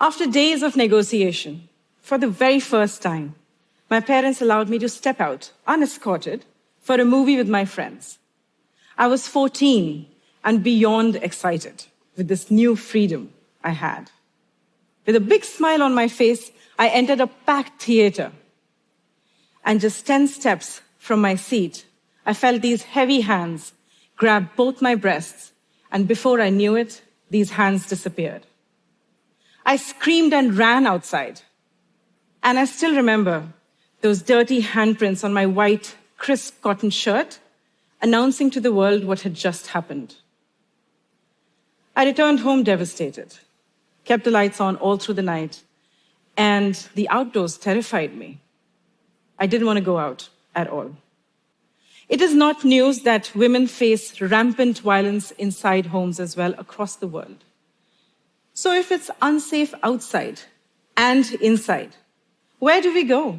After days of negotiation, for the very first time, my parents allowed me to step out, unescorted, for a movie with my friends. I was 14 and beyond excited with this new freedom I had. With a big smile on my face, I entered a packed theater. And just 10 steps from my seat, I felt these heavy hands grab both my breasts, and before I knew it, these hands disappeared. I screamed and ran outside. And I still remember those dirty handprints on my white, crisp cotton shirt, announcing to the world what had just happened. I returned home devastated, kept the lights on all through the night, and the outdoors terrified me. I didn't want to go out at all. It is not news that women face rampant violence inside homes as well across the world. So if it's unsafe outside and inside, where do we go?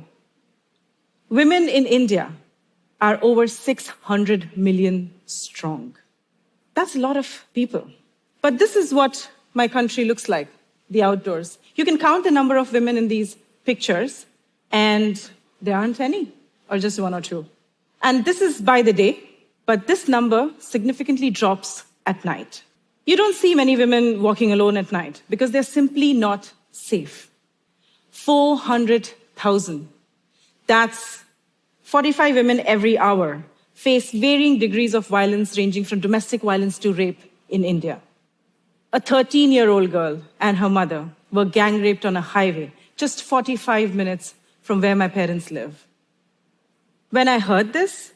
Women in India are over 600 million strong. That's a lot of people. But this is what my country looks like, the outdoors. You can count the number of women in these pictures, and there aren't any, or just one or two. And this is by the day, but this number significantly drops at night. You don't see many women walking alone at night because they're simply not safe. 400,000. That's 45 women every hour face varying degrees of violence ranging from domestic violence to rape in India. A 13-year-old girl and her mother were gang raped on a highway just 45 minutes from where my parents live. When I heard this,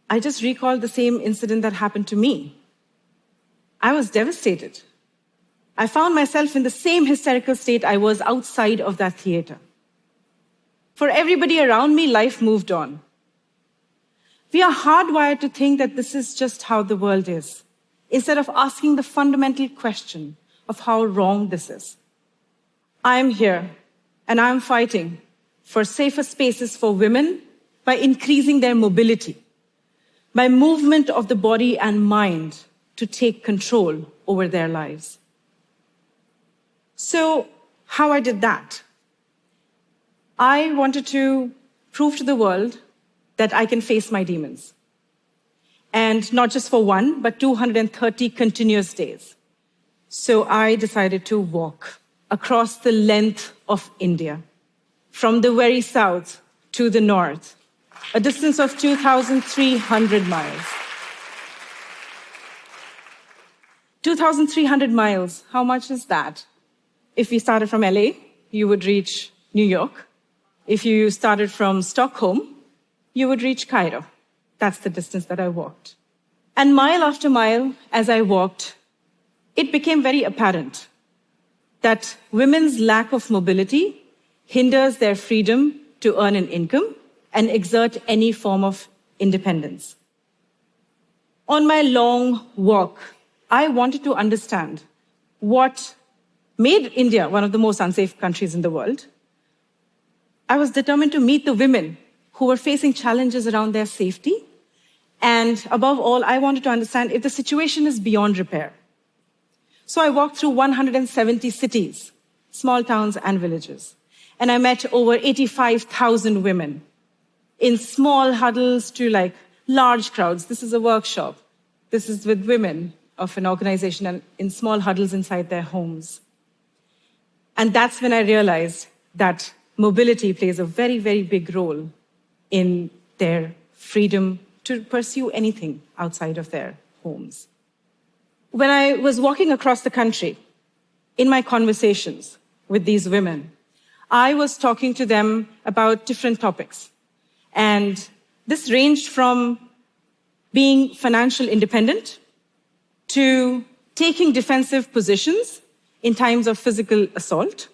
I just recalled the same incident that happened to me. I was devastated. I found myself in the same hysterical state I was outside of that theater. For everybody around me, life moved on. We are hardwired to think that this is just how the world is, instead of asking the fundamental question of how wrong this is. I'm here, and I'm fighting for safer spaces for women by increasing their mobility, by movement of the body and mind to take control over their lives. So, how I did that? I wanted to prove to the world that I can face my demons. And not just for one, but 230 continuous days. So I decided to walk across the length of India, from the very south to the north, a distance of 2,300 miles. 2,300 miles, how much is that? If we started from LA, you would reach New York. If you started from Stockholm, you would reach Cairo. That's the distance that I walked. And mile after mile, as I walked, it became very apparent that women's lack of mobility hinders their freedom to earn an income and exert any form of independence. On my long walk, I wanted to understand what made India one of the most unsafe countries in the world. I was determined to meet the women who were facing challenges around their safety. And above all, I wanted to understand if the situation is beyond repair. So I walked through 170 cities, small towns and villages. And I met over 85,000 women in small huddles to large crowds. This is a workshop. This is with women of an organization and in small huddles inside their homes. And that's when I realized that mobility plays a very, very big role in their freedom to pursue anything outside of their homes. When I was walking across the country, in my conversations with these women, I was talking to them about different topics. And this ranged from being financial independent to taking defensive positions in times of physical assault.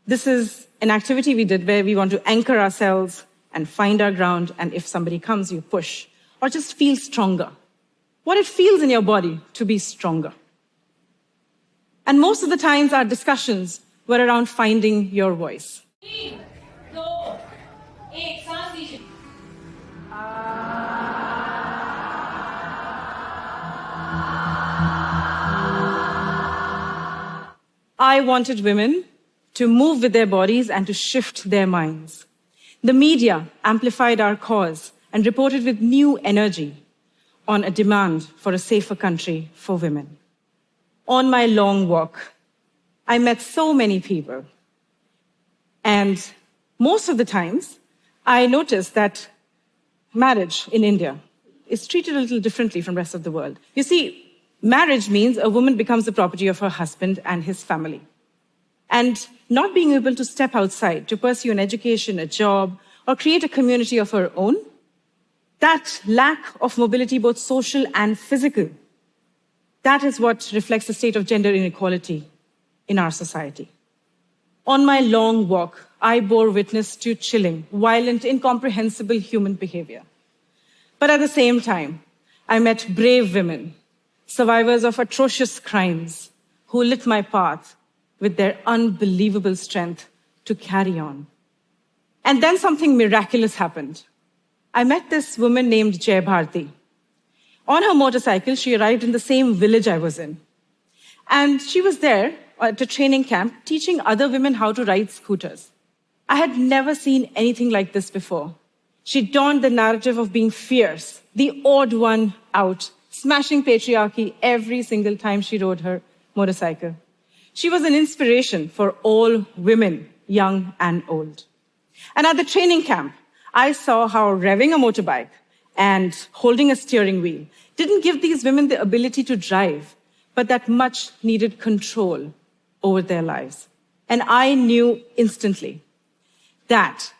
This is an activity we did where we want to anchor ourselves and find our ground, and if somebody comes, you push, or just feel stronger. What it feels in your body to be stronger. And most of the times, our discussions were around finding your voice. 3, 2, 1, सांस लीजिए. I wanted women to move with their bodies and to shift their minds. The media amplified our cause and reported with new energy on a demand for a safer country for women. On my long walk, I met so many people. And most of the times, I noticed that marriage in India is treated a little differently from the rest of the world. You see, marriage means a woman becomes the property of her husband and his family. And not being able to step outside to pursue an education, a job, or create a community of her own, that lack of mobility, both social and physical, that is what reflects the state of gender inequality in our society. On my long walk, I bore witness to chilling, violent, incomprehensible human behavior. But at the same time, I met brave women, survivors of atrocious crimes, who lit my path with their unbelievable strength to carry on. And then something miraculous happened. I met this woman named Jai Bharti. On her motorcycle, she arrived in the same village I was in. And she was there at a training camp teaching other women how to ride scooters. I had never seen anything like this before. She donned the narrative of being fierce, the odd one out, smashing patriarchy every single time she rode her motorcycle. She was an inspiration for all women, young and old. And at the training camp, I saw how revving a motorbike and holding a steering wheel didn't give these women the ability to drive, but that much needed control over their lives. And I knew instantly that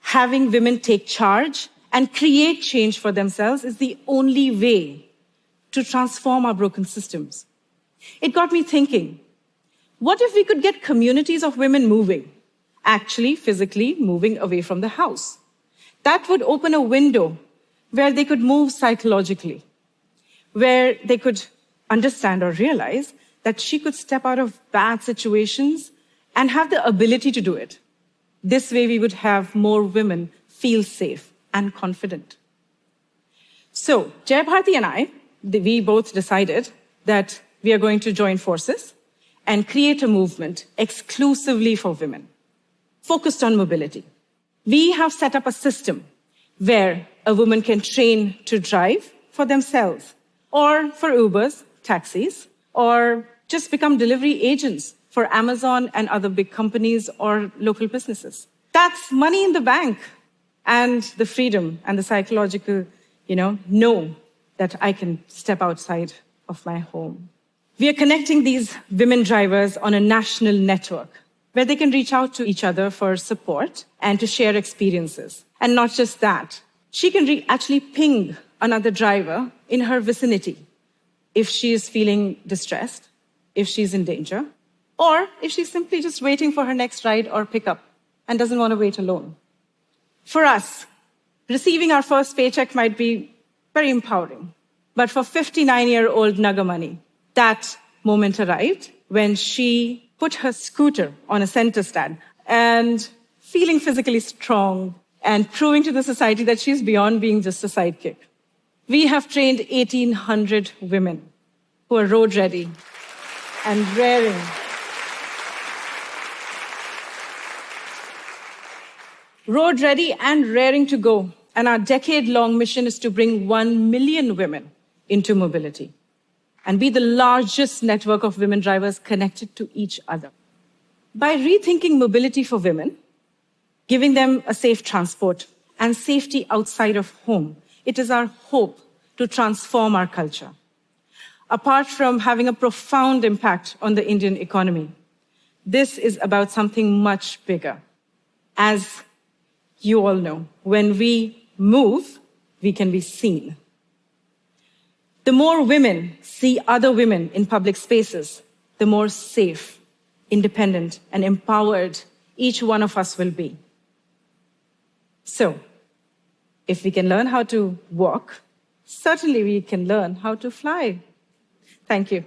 having women take charge and create change for themselves is the only way to transform our broken systems. It got me thinking, what if we could get communities of women moving, actually physically moving away from the house? That would open a window where they could move psychologically, where they could understand or realize that she could step out of bad situations and have the ability to do it. This way we would have more women feel safe and confident. So Jai Bharti and I, we both decided that we are going to join forces and create a movement exclusively for women, focused on mobility. We have set up a system where a woman can train to drive for themselves, or for Ubers, taxis, or just become delivery agents for Amazon and other big companies or local businesses. That's money in the bank and the freedom and the psychological, know that I can step outside of my home. We are connecting these women drivers on a national network where they can reach out to each other for support and to share experiences. And not just that, she can actually ping another driver in her vicinity if she is feeling distressed, if she's in danger, or if she's simply just waiting for her next ride or pickup and doesn't want to wait alone. For us, receiving our first paycheck might be very empowering. But for 59-year-old Nagamani, that moment arrived when she put her scooter on a center stand and feeling physically strong and proving to the society that she's beyond being just a sidekick. We have trained 1,800 women who are road ready and raring. Road ready and raring to go. And our decade-long mission is to bring 1 million women into mobility and be the largest network of women drivers connected to each other. By rethinking mobility for women, giving them a safe transport and safety outside of home, it is our hope to transform our culture. Apart from having a profound impact on the Indian economy, this is about something much bigger. As you all know, when we move, we can be seen. The more women see other women in public spaces, the more safe, independent, and empowered each one of us will be. So, if we can learn how to walk, certainly we can learn how to fly. Thank you.